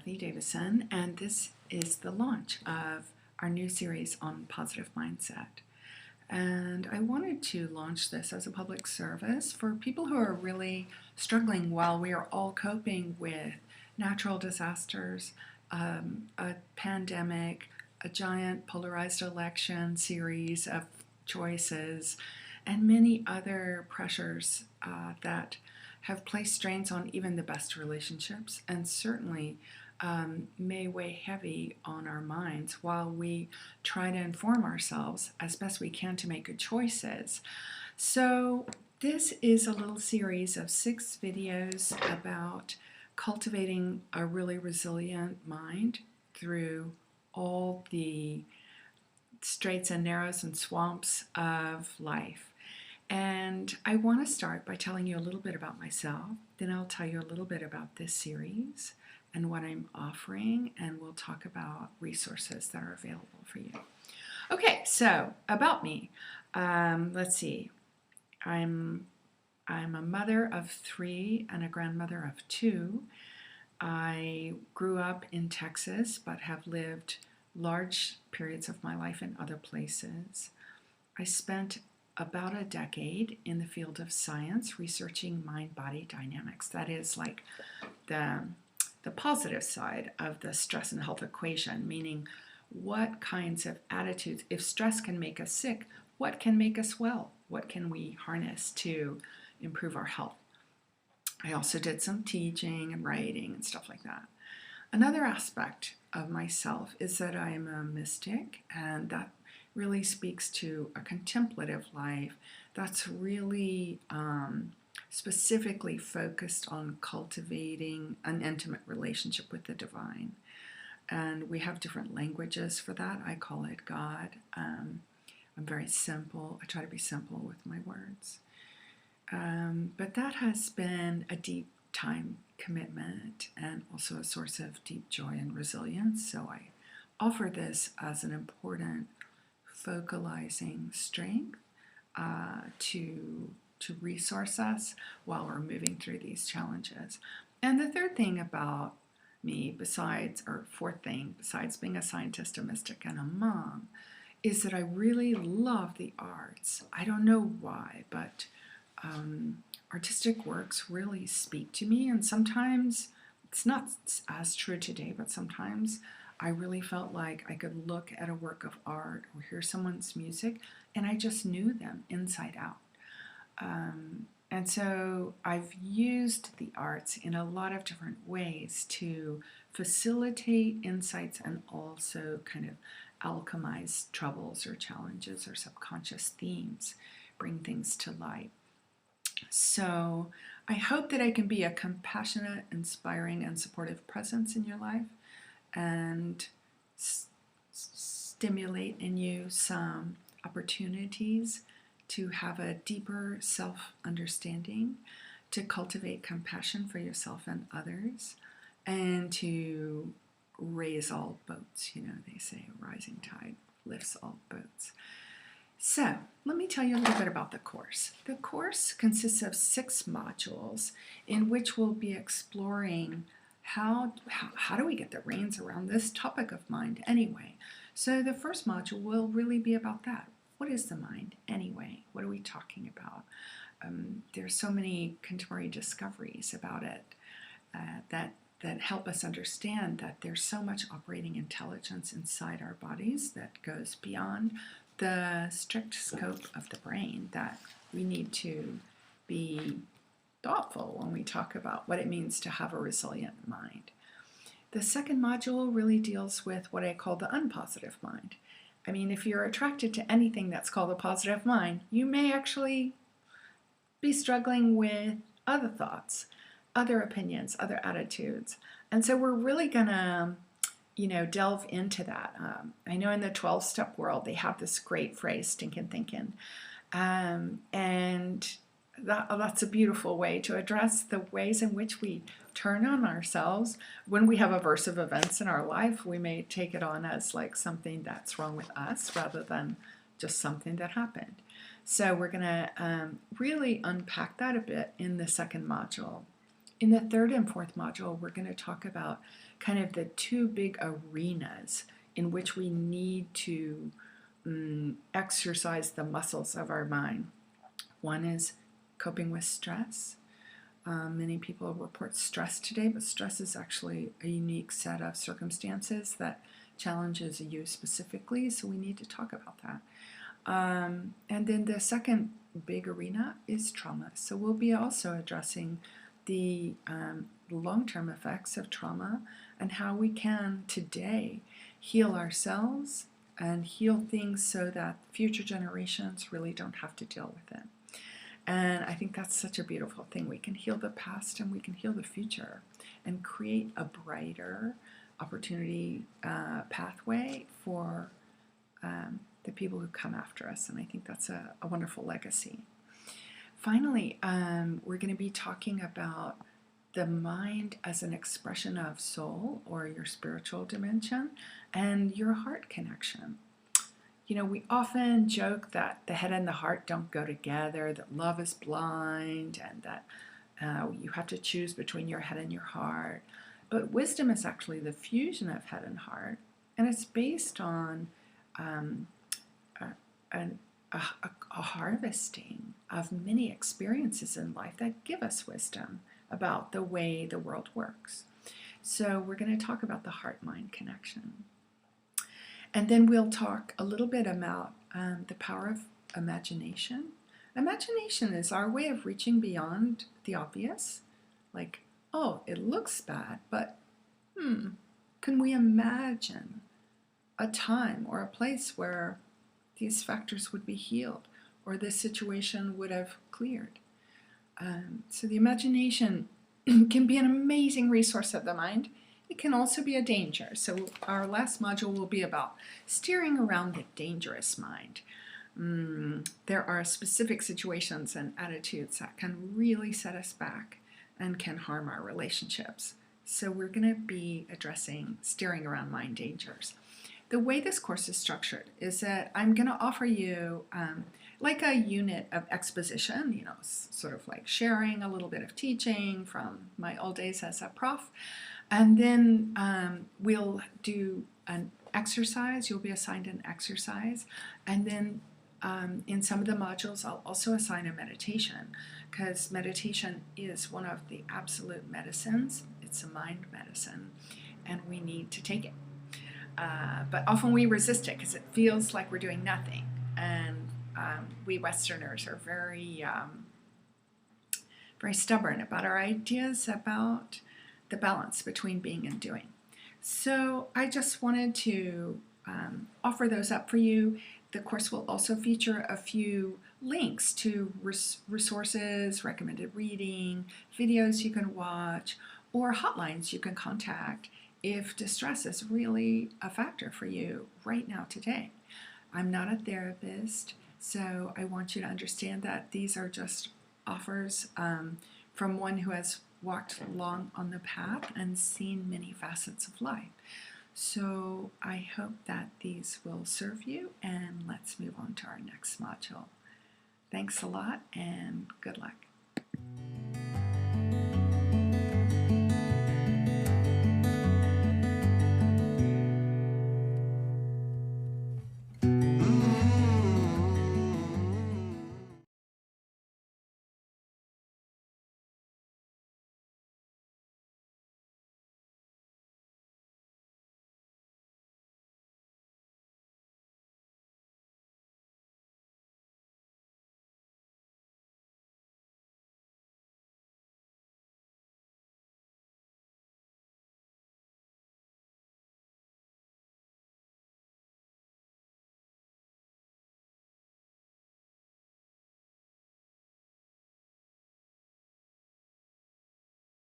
Kathy Davison, and this is the launch of our new series on positive mindset. And I wanted to launch this as a public service for people who are really struggling while we are all coping with natural disasters, a pandemic, a giant polarized election series of choices, and many other pressures that have placed strains on even the best relationships, and certainly may weigh heavy on our minds while we try to inform ourselves as best we can to make good choices. So this is a little series of 6 videos about cultivating a really resilient mind through all the straights and narrows and swamps of life. And I want to start by telling you a little bit about myself. Then I'll tell you a little bit about this series and what I'm offering, and we'll talk about resources that are available for you. Okay, so about me. Let's see. I'm a mother of 3 and a grandmother of 2. I grew up in Texas, but have lived large periods of my life in other places. I spent about a decade in the field of science researching mind-body dynamics. That is like the positive side of the stress and health equation, meaning what kinds of attitudes, if stress can make us sick, what can make us well? What can we harness to improve our health? I also did some teaching and writing and stuff like that. Another aspect of myself is that I am a mystic, and that really speaks to a contemplative life that's really specifically focused on cultivating an intimate relationship with the divine. And we have different languages for that. I call it God. I'm very simple. I try to be simple with my words. But that has been a deep time commitment and also a source of deep joy and resilience. So I offer this as an important focalizing strength to resource us while we're moving through these challenges. And the third thing about me, fourth thing, besides being a scientist, a mystic, and a mom, is that I really love the arts. I don't know why, but artistic works really speak to me, and sometimes it's not as true today, but sometimes I really felt like I could look at a work of art or hear someone's music and I just knew them inside out. And so I've used the arts in a lot of different ways to facilitate insights and also kind of alchemize troubles or challenges or subconscious themes, bring things to light. So I hope that I can be a compassionate, inspiring, and supportive presence in your life and stimulate in you some opportunities to have a deeper self-understanding, to cultivate compassion for yourself and others, and to raise all boats. You know, they say a rising tide lifts all boats. So let me tell you a little bit about the course. The course consists of 6 modules in which we'll be exploring how do we get the reins around this topic of mind anyway. So the first module will really be about that. What is the mind anyway? What are we talking about? There's so many contemporary discoveries about it that help us understand that there's so much operating intelligence inside our bodies that goes beyond the strict scope of the brain, that we need to be thoughtful when we talk about what it means to have a resilient mind. The second module really deals with what I call the unpositive mind. I mean, if you're attracted to anything that's called a positive mind, you may actually be struggling with other thoughts, other opinions, other attitudes. And so we're really gonna delve into that. I know in the 12-step world, they have this great phrase, stinking thinking. And that's a beautiful way to address the ways in which we turn on ourselves. When we have aversive events in our life, we may take it on as like something that's wrong with us rather than just something that happened. So we're going to really unpack that a bit in the second module. In the third and fourth module, we're going to talk about kind of the two big arenas in which we need to exercise the muscles of our mind. One is coping with stress. Many people report stress today, but stress is actually a unique set of circumstances that challenges you specifically, so we need to talk about that. And then the second big arena is trauma. So we'll be also addressing the long-term effects of trauma and how we can today heal ourselves and heal things so that future generations really don't have to deal with it. And I think that's such a beautiful thing. We can heal the past and we can heal the future and create a brighter opportunity pathway for the people who come after us. And I think that's a wonderful legacy. Finally, we're going to be talking about the mind as an expression of soul or your spiritual dimension and your heart connection. You know, we often joke that the head and the heart don't go together, that love is blind, and that you have to choose between your head and your heart. But wisdom is actually the fusion of head and heart, and it's based on a harvesting of many experiences in life that give us wisdom about the way the world works. So we're going to talk about the heart-mind connection. And then we'll talk a little bit about the power of imagination. Imagination is our way of reaching beyond the obvious. Like, oh, it looks bad, but can we imagine a time or a place where these factors would be healed or this situation would have cleared? So the imagination can be an amazing resource of the mind. It can also be a danger. So our last module will be about steering around the dangerous mind. There are specific situations and attitudes that can really set us back and can harm our relationships. So we're going to be addressing steering around mind dangers. The way this course is structured is that I'm going to offer you like a unit of exposition, you know, sort of like sharing a little bit of teaching from my old days as a prof. And then we'll do an exercise. You'll be assigned an exercise. And then in some of the modules, I'll also assign a meditation, because meditation is one of the absolute medicines. It's a mind medicine, and we need to take it. But often we resist it because it feels like we're doing nothing. And we Westerners are very, very stubborn about our ideas about the balance between being and doing. So I just wanted to offer those up for you. The course will also feature a few links to resources, recommended reading, videos you can watch, or hotlines you can contact if distress is really a factor for you right now today. I'm not a therapist, so I want you to understand that these are just offers from one who has walked long on the path and seen many facets of life. So I hope that these will serve you, and let's move on to our next module. Thanks a lot and good luck.